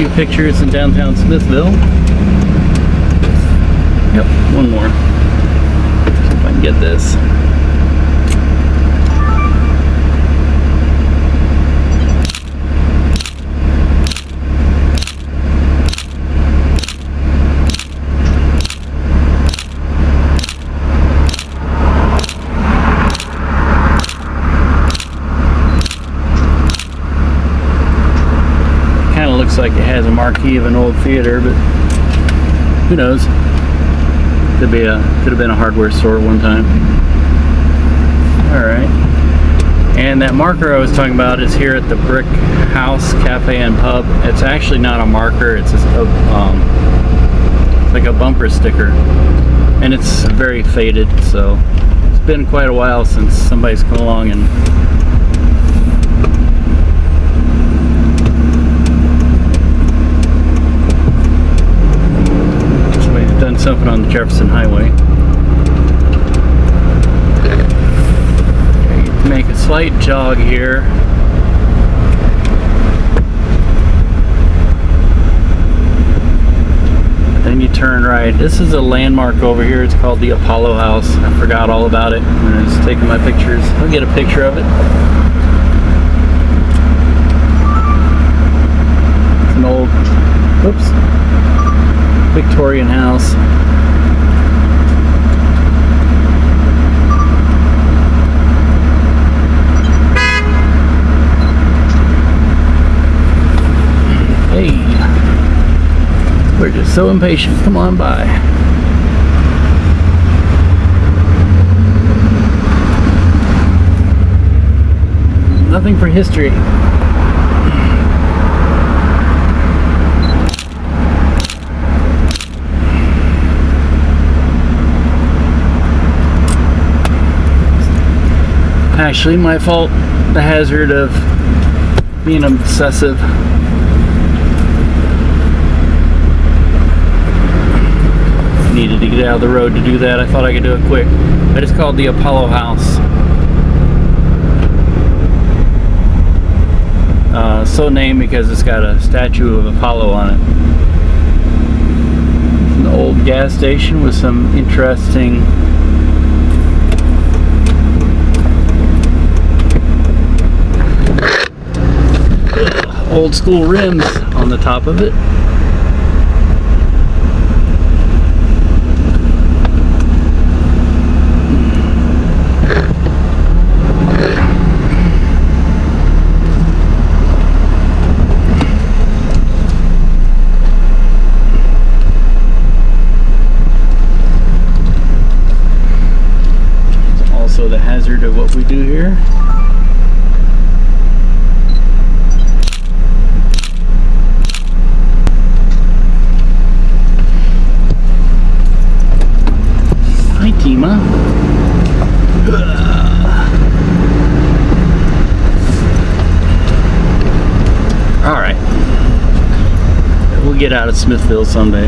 few pictures in downtown Smithville. Yep, one more. See if I can get this. Looks like it has a marquee of an old theater, but who knows? Could have been a hardware store at one time. All right, and that marker I was talking about is here at the Brick House Cafe and Pub. It's actually not a marker; it's just like a bumper sticker, and it's very faded. So it's been quite a while since somebody's come along and done something on the Jefferson Highway. Okay, make a slight jog here. Then you turn right. This is a landmark over here. It's called the Apollo House. I forgot all about it when I was taking my pictures. I'll get a picture of it. It's an old, oops, Victorian house. Hey, we're just so impatient. Come on by. Nothing for history. Actually, my fault. The hazard of being obsessive. Needed to get out of the road to do that. I thought I could do it quick. But it's called the Apollo House. So named because it's got a statue of Apollo on it. An old gas station with some interesting old school rims on the top of it. It's also the hazard of what we do here. Alright, we'll get out of Smithville someday.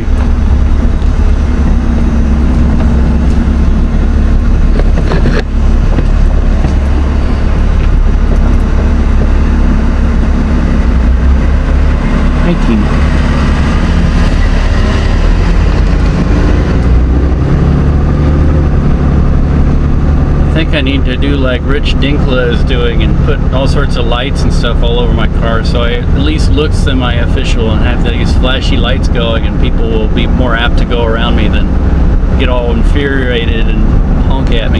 Hi, Tina. I think I need to do like Rich Dinkla is doing and put all sorts of lights and stuff all over my car so it at least looks semi-official and have these flashy lights going, and people will be more apt to go around me than get all infuriated and honk at me.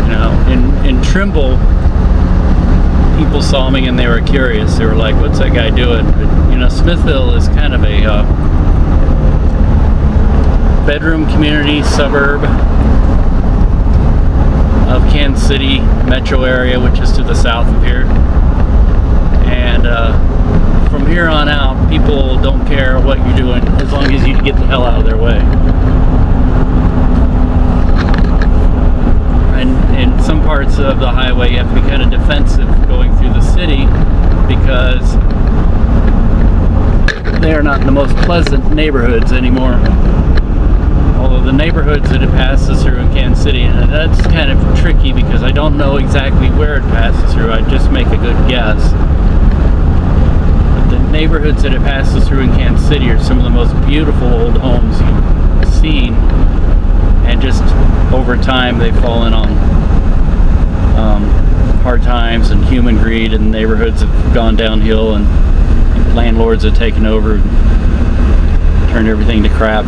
You know, in Trimble, people saw me and they were curious. They were like, what's that guy doing? But, you know, Smithville is kind of a bedroom community suburb of Kansas City metro area, which is to the south of here. And from here on out, people don't care what you're doing as long as you get the hell out of their way. And in some parts of the highway, you have to be kind of defensive going through the city because they are not the most pleasant neighborhoods anymore. although the neighborhoods that it passes through in Kansas City, and that's kind of tricky because I don't know exactly where it passes through. I just make a good guess. But the neighborhoods that it passes through in Kansas City are some of the most beautiful old homes you've seen, and just over time they've fallen on hard times, and human greed, and neighborhoods have gone downhill, and landlords have taken over and turned everything to crap.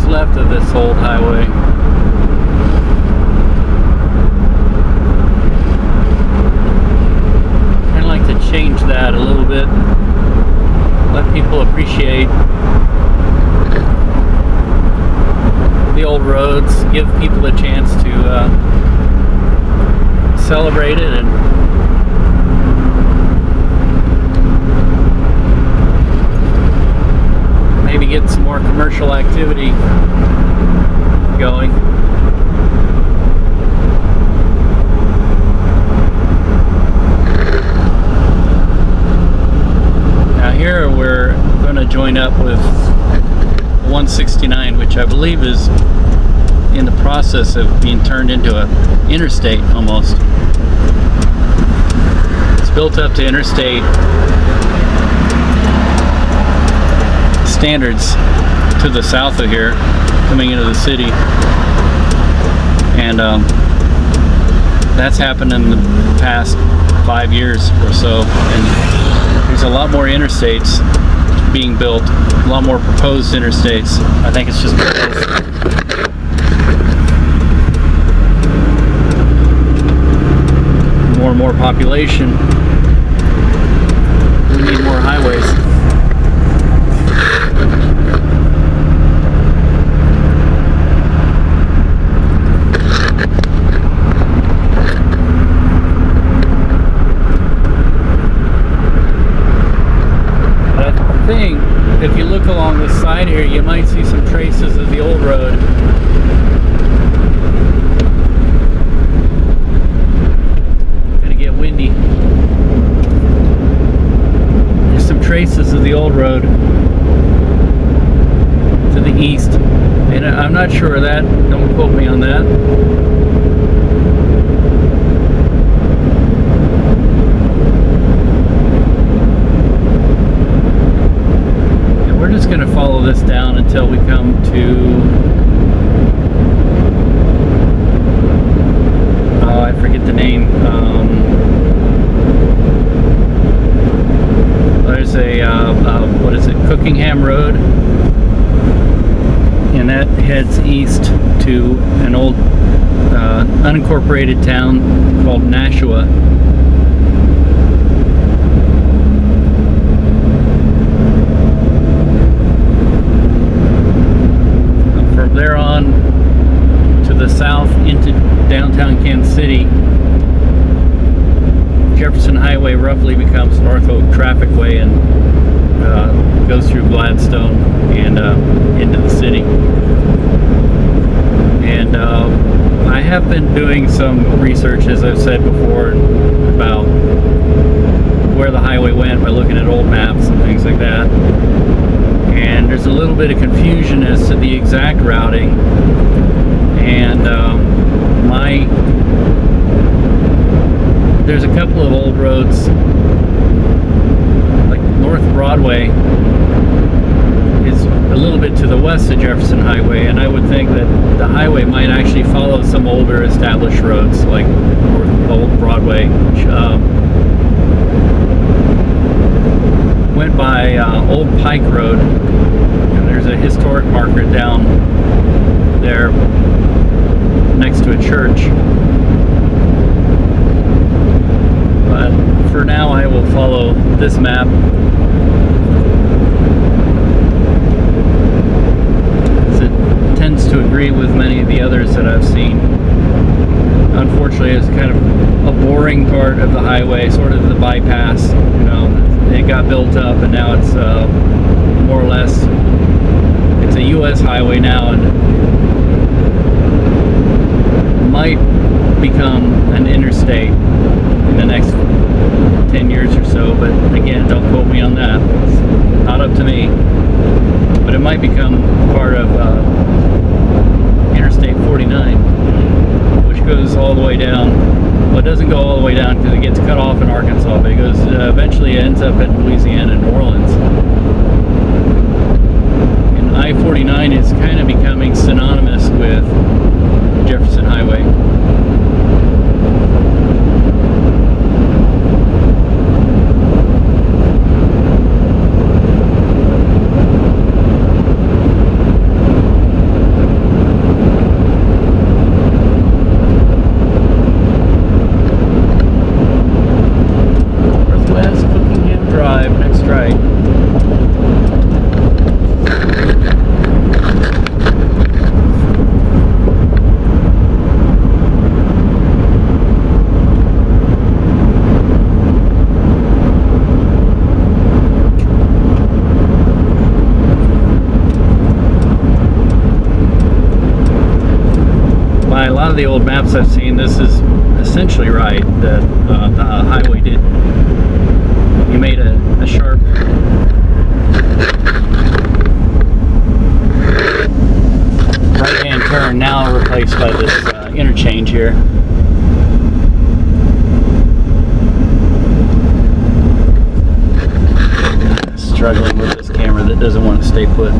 Left of this old highway. I'd like to change that a little bit. Let people appreciate the old roads. Give people a chance to celebrate it and maybe get some more commercial activity going. Now here we're going to join up with 169, which I believe is in the process of being turned into an interstate almost. It's built up to interstate standards to the south of here, coming into the city, and that's happened in the past 5 years or so, and there's a lot more interstates being built, a lot more proposed interstates. I think it's just because more and more population, we need more highways. If you look along this side here, you might see some traces of the old road. It's gonna get windy. There's some traces of the old road to the east, and I'm not sure of that. Don't quote me on that. We're just going to follow this down until we come to, oh, I forget the name. There's a, what is it, Cookingham Road, and that heads east to an old unincorporated town called Nashua. From there on to the south into downtown Kansas City, Jefferson Highway roughly becomes North Oak Traffic Way and goes through Gladstone and into the city. And I have been doing some research, as I've said before, about where the highway went by looking at old maps and things like that. And there's a little bit of confusion as to the exact routing. And there's a couple of old roads, like North Broadway is a little bit to the west of Jefferson Highway, and I would think that the highway might actually follow some older established roads like Old Broadway, which went by Old Pike Road, and there's a historic marker down there next to a church. But for now I will follow this map, as it tends to agree with many of the others that I've seen. Unfortunately, it's kind of a boring part of the highway, sort of the bypass. You know, it got built up and now it's more or less, it's a U.S. highway now, and might become an interstate in the next 10 years or so, but again, don't quote me on that. It's not up to me. But it might become part of Interstate 49, which goes all the way down. Well, it doesn't go all the way down because it gets cut off in Arkansas, but it goes eventually it ends up in Louisiana and New Orleans. And I-49 is kind of becoming synonymous with Jefferson Highway. Northwest Cookingham Drive, next right. By a lot of the old maps I've seen, this is essentially right, that the highway did, you made a sharp right-hand turn, now replaced by this interchange here. Struggling with this camera that doesn't want to stay put.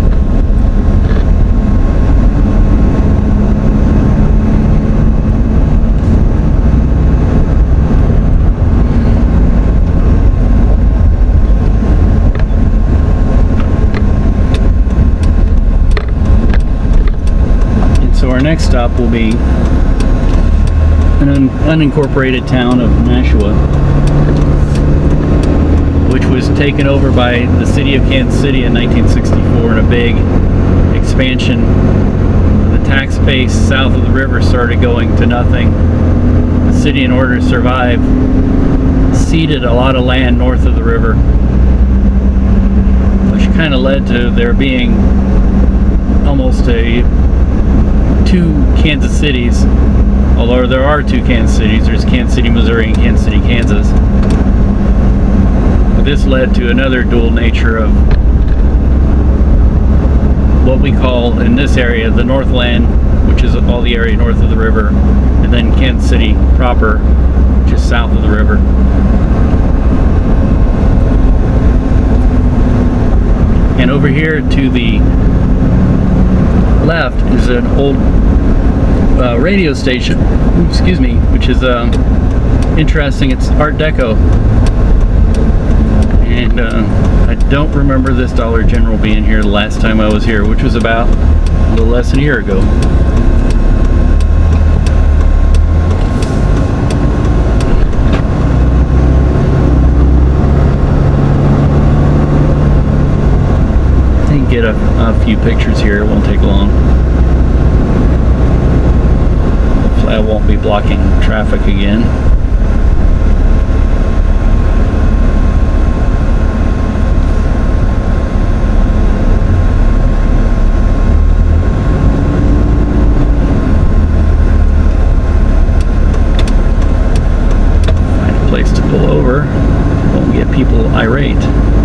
So our next stop will be an unincorporated town of Nashua, which was taken over by the city of Kansas City in 1964 in a big expansion. The tax base south of the river started going to nothing. The city, in order to survive, ceded a lot of land north of the river, which kind of led to there being almost two Kansas cities, although there are two Kansas cities. There's Kansas City, Missouri and Kansas City, Kansas. But this led to another dual nature of what we call in this area the Northland, which is all the area north of the river, and then Kansas City proper, which is south of the river. And over here to the left is an old radio station, excuse me, which is interesting. It's Art Deco, and I don't remember this Dollar General being here the last time I was here, which was about a little less than a year ago. get a few pictures here. It won't take long. Hopefully I won't be blocking traffic again. Find a place to pull over. Won't get people irate.